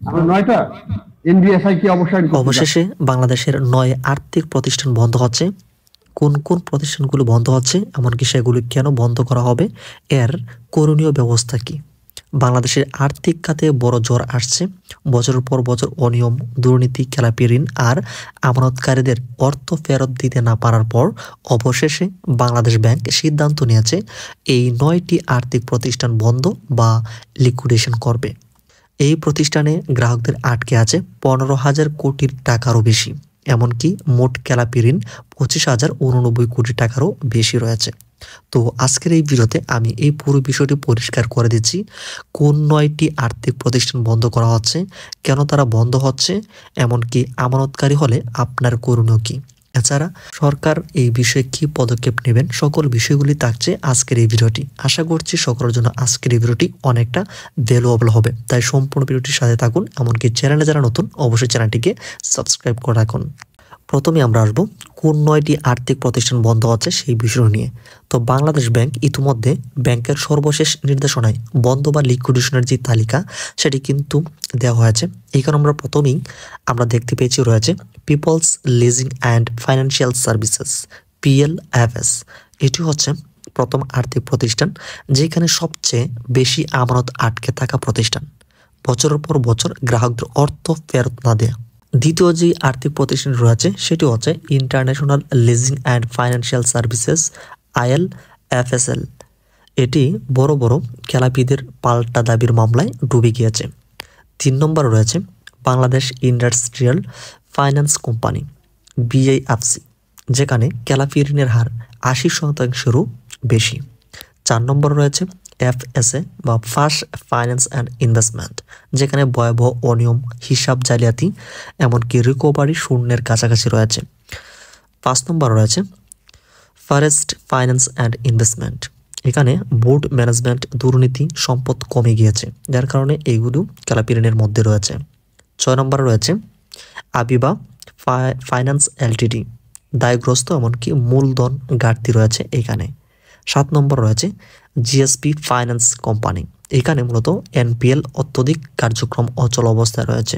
আমরা 9টা এনবিএসআই কি অবসান করতে যাচ্ছে? অবশেষে বাংলাদেশের 9 আর্থিক প্রতিষ্ঠান বন্ধ হচ্ছে। কোন কোন প্রতিষ্ঠানগুলো বন্ধ হচ্ছে, এমনকি সেগুলি কেন বন্ধ করা হবে, এর করণীয় ব্যবস্থা কি? বাংলাদেশের আর্থিক খাতে বড় জ্বর আসছে। বছরের পর বছর অনিয়ম, দুর্নীতি, খেলাপি ঋণ আর আমানতকারীদের অর্থ ফেরত দিতে না পারার পর অবশেষে বাংলাদেশ ব্যাংক সিদ্ধান্ত নিয়েছে এই 9টি আর্থিক প্রতিষ্ঠান বন্ধ বা লিকুইডেশন করবে। এই প্রতিষ্ঠানে গ্রাহকদের আটকে আছে 15,000 কোটি টাকারও বেশি, এমনকি মোট খেলাপি ঋণ 25,089 কোটি টাকারও বেশি রয়েছে। তো আজকের এই ভিডিওতে আমি এই পুরো বিষয়টি পরিষ্কার করে দিচ্ছি, কোন 9টি আর্থিক প্রতিষ্ঠান বন্ধ করা হচ্ছে, কেন তারা বন্ধ হচ্ছে, এমনকি আমানতকারী হলে আপনার করণীয় কি। এছাড়া সরকার এই বিষয়ে কি পদক্ষেপ নেবেন, সকল বিষয়গুলি থাকছে আজকের এই ভিডিওটি। আশা করছি সকলের জন্য আজকের এই ভিডিওটি অনেকটা ভ্যালুয়েবল হবে, তাই সম্পূর্ণ ভিডিওটির সাথে থাকুন। এমনকি চ্যানেলে যারা নতুন অবশ্যই চ্যানেলটিকে সাবস্ক্রাইব করে রাখুন। প্রথমে আমরা আসবো কোন 9টি আর্থিক প্রতিষ্ঠান বন্ধ হচ্ছে সেই বিষয় নিয়ে। তো বাংলাদেশ ব্যাংক ইতিমধ্যে ব্যাংকের সর্বশেষ নির্দেশনায় বন্ধ বা লিকুইডেশনের যে তালিকা সেটি কিন্তু দেওয়া হয়েছে। এখানে আমরা প্রথমেই আমরা দেখতে পেয়েছি রয়েছে people's leasing and financial services, PLFS। এটি হচ্ছে প্রথম আর্থিক প্রতিষ্ঠান যেখানে সবচেয়ে বেশি আমানত আটকে থাকা প্রতিষ্ঠান, বছরের পর বছর গ্রাহকদের অর্থ ফেরত না দেয়া। দ্বিতীয় যে আর্থিক প্রতিষ্ঠান রয়েছে সেটি হচ্ছে international leasing and financial services, ILFSL। এটি বড় বড় খেলাপিদের পাল্টা দাবির মামলায় ডুবে গিয়েছে। 3 নম্বর রয়েছে Bangladesh industrial finance company, BIFC, যেখানে খেলাপি ঋণের হার 80%-রও বেশি। 4 নম্বর রয়েছে FSA বা ফার্স্ট ফাইন্যান্স অ্যান্ড ইনভেস্টমেন্ট, যেখানে ভয়াবহ অনিয়ম, হিসাব জালিয়াতি, এমনকি রিকভারি শূন্যের কাছাকাছি রয়েছে। 5 নম্বর রয়েছে ফারেস্ট ফাইন্যান্স অ্যান্ড ইনভেস্টমেন্ট, এখানে বোর্ড ম্যানেজমেন্ট দুর্নীতি, সম্পদ কমে গিয়েছে, যার কারণে এইগুলো খেলাপি ঋণের মধ্যে রয়েছে। 6 নম্বর রয়েছে আবিবা ফাইন্যান্স LTD, দায়গ্রস্ত, এমনকি মূলধন ঘাটতি রয়েছে এখানে। 7 নম্বর রয়েছে GSP ফাইন্যান্স কোম্পানি, এখানে মূলত NPL অত্যধিক কার্যক্রম অচল অবস্থায় রয়েছে।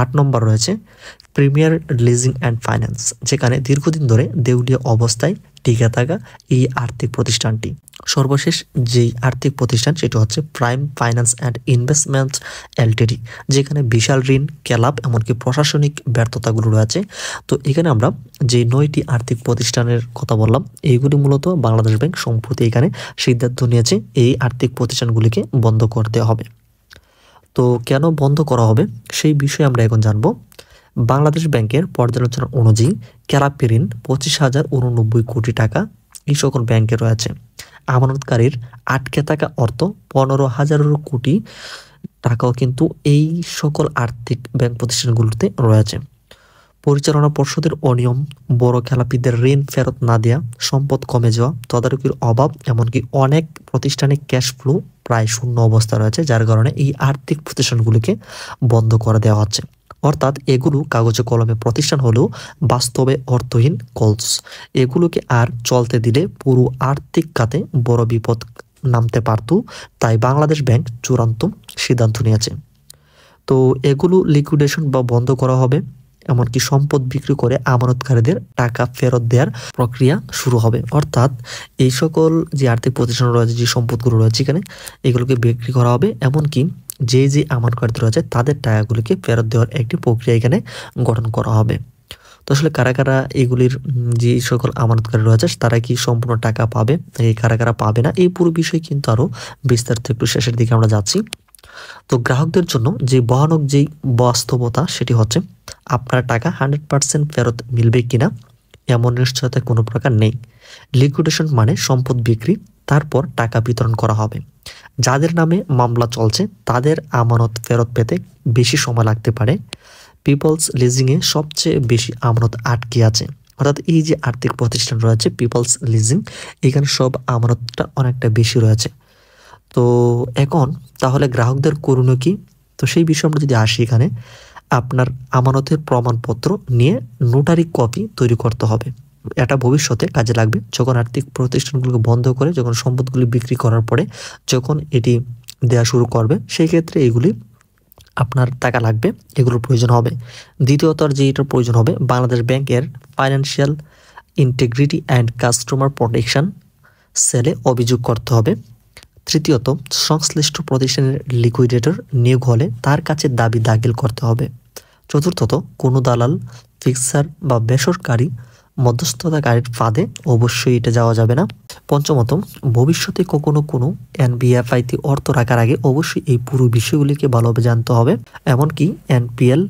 8 নম্বর রয়েছে প্রিমিয়ার লিজিং অ্যান্ড ফাইন্যান্স, যেখানে দীর্ঘদিন ধরে দেউলিয়া অবস্থায় টিকে থাকা এই আর্থিক প্রতিষ্ঠানটি। সর্বশেষ যেই আর্থিক প্রতিষ্ঠান সেটি হচ্ছে prime finance and investment LTD, যেখানে বিশাল ঋণ, ক্যালাপ, এমনকি প্রশাসনিক ব্যর্থতাগুলো রয়েছে। তো এখানে আমরা যে 9টি আর্থিক প্রতিষ্ঠানের কথা বললাম, এইগুলি মূলত বাংলাদেশ ব্যাংক সম্প্রতি এখানে সিদ্ধান্ত নিয়েছে এই আর্থিক প্রতিষ্ঠানগুলিকে বন্ধ করতে হবে। তো কেন বন্ধ করা হবে সেই বিষয়ে আমরা এখন জানবো। বাংলাদেশ ব্যাংকের পর্যালোচনা অনুযায়ী খেলাপি ঋণ 25,089 কোটি টাকা এই সকল ব্যাংকে রয়েছে। আমানতকারীর আটকে থাকা অর্থ 15,000 কোটি টাকাও কিন্তু এই সকল আর্থিক ব্যাংক প্রতিষ্ঠানগুলোতে রয়েছে। পরিচালনা পর্ষদের অনিয়ম, বড় খেলাপিদের ঋণ ফেরত না দেয়া, সম্পদ কমে যাওয়া, তদারকির অভাব, এমনকি অনেক প্রতিষ্ঠানে ক্যাশ ফ্লো প্রায় শূন্য অবস্থা রয়েছে, যার কারণে এই আর্থিক প্রতিষ্ঠানগুলিকে বন্ধ করে দেওয়া হচ্ছে। অর্থাৎ এগুলো কাগজে কলমে প্রতিষ্ঠান হলেও বাস্তবে অর্থহীন কলস। এগুলোকে আর চলতে দিলে পুরো আর্থিক খাতে বড় বিপদ নামতে পারত, তাই বাংলাদেশ ব্যাংক চূড়ান্ত সিদ্ধান্ত নিয়েছে। তো এগুলো লিকুইডেশন বা বন্ধ করা হবে, এমনকি সম্পদ বিক্রি করে আমানতকারীদের টাকা ফেরত দেওয়ার প্রক্রিয়া শুরু হবে। অর্থাৎ এই সকল যে আর্থিক প্রতিষ্ঠান রয়েছে, যে সম্পদগুলো রয়েছে এখানে, এগুলোকে বিক্রি করা হবে, এমনকি যে যে আমানতকারী রয়েছে তাদের টাকাগুলিকে ফেরত দেওয়ার একটি প্রক্রিয়া এখানে গঠন করা হবে। তো আসলে কারা কারা এগুলির যে সকল আমানতকারী রয়েছে তারা কি সম্পূর্ণ টাকা পাবে, কারা কারা পাবে না, এই পুরো বিষয় কিন্তু আরো বিস্তারিত একটু শেষের দিকে আমরা যাচ্ছি। তো গ্রাহকদের জন্য যে ভয়ানক যেই বাস্তবতা সেটি হচ্ছে আপনার টাকা 100% ফেরত মিলবে কিনা এমন নিশ্চয়তা কোনো প্রকার নেই। লিকুইডেশন মানে সম্পদ বিক্রি, তারপর টাকা বিতরণ করা হবে। যাদের নামে মামলা চলছে তাদের আমানত ফেরত পেতে বেশি সময় লাগতে পারে। পিপলস লিজিংয়ে সবচেয়ে বেশি আমানত আটকে আছে, অর্থাৎ এই যে আর্থিক প্রতিষ্ঠান রয়েছে পিপলস লিজিং, এখানে সব আমানতটা অনেকটা বেশি রয়েছে। তো এখন তাহলে গ্রাহকদের করণীয় কি? তো সেই বিষয়ে আমরা যদি আসি, এখানে আপনার আমানতের প্রমাণপত্র নিয়ে নোটারি কপি তৈরি করতে হবে। এটা ভবিষ্যতে কাজে লাগবে যখন আর্থিক প্রতিষ্ঠানগুলোকে বন্ধ করে, যখন সম্পদগুলি বিক্রি করার পরে যখন এটি দেওয়া শুরু করবে, সেই ক্ষেত্রে এগুলি আপনার টাকা লাগবে, এগুলোর প্রয়োজন হবে। দ্বিতীয়ত আর যেটার প্রয়োজন হবে, বাংলাদেশ ব্যাংকের financial integrity and customer protection সেলে অভিযোগ করতে হবে। তৃতীয়ত, সংশ্লিষ্ট প্রতিষ্ঠানের লিকুইডেটর নিয়োগ হলে তার কাছে দাবি দাখিল করতে হবে। চতুর্থত, কোনো দালাল, ফিক্সার বা বেসরকারি মধ্যস্থতাকারীর ফাঁদে অবশ্যই এটা যাওয়া যাবে না। পঞ্চমত, ভবিষ্যতে কখনো কোনো এনবিএফআইতে অর্থ রাখার আগে অবশ্যই এই পুরো বিষয়গুলিকে ভালোভাবে জানতে হবে। এমনকি NPL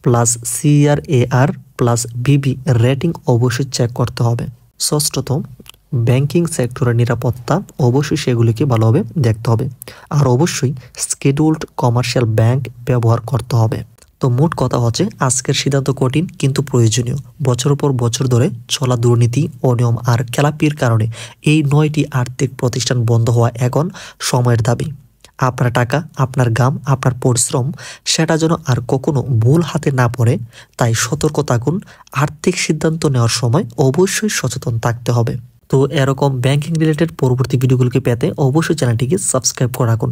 plus CRAR plus BB rating অবশ্যই চেক করতে হবে। ষষ্ঠত, ব্যাংকিং সেক্টরের নিরাপত্তা অবশ্যই সেগুলিকে ভালোভাবে দেখতে হবে। আর অবশ্যই শিডিউলড কমার্শিয়াল ব্যাংক ব্যবহার করতে হবে। তো মোট কথা হচ্ছে, আজকের সিদ্ধান্ত কঠিন কিন্তু প্রয়োজনীয়। বছর পর বছর ধরে চলা দুর্নীতি, অনিয়ম আর খেলাপির কারণে এই 9টি আর্থিক প্রতিষ্ঠান বন্ধ হওয়া এখন সময়ের দাবি। আপনার টাকা, আপনার ঘাম, আপনার পরিশ্রম সেটা যেন আর কখনো ভুল হাতে না পড়ে, তাই সতর্ক থাকুন। আর্থিক সিদ্ধান্ত নেওয়ার সময় অবশ্যই সচেতন থাকতে হবে। তো এরকম ব্যাংকিং রিলেটেড পরবর্তী ভিডিওগুলোকে পেতে অবশ্যই চ্যানেলটিকে সাবস্ক্রাইব করে রাখুন।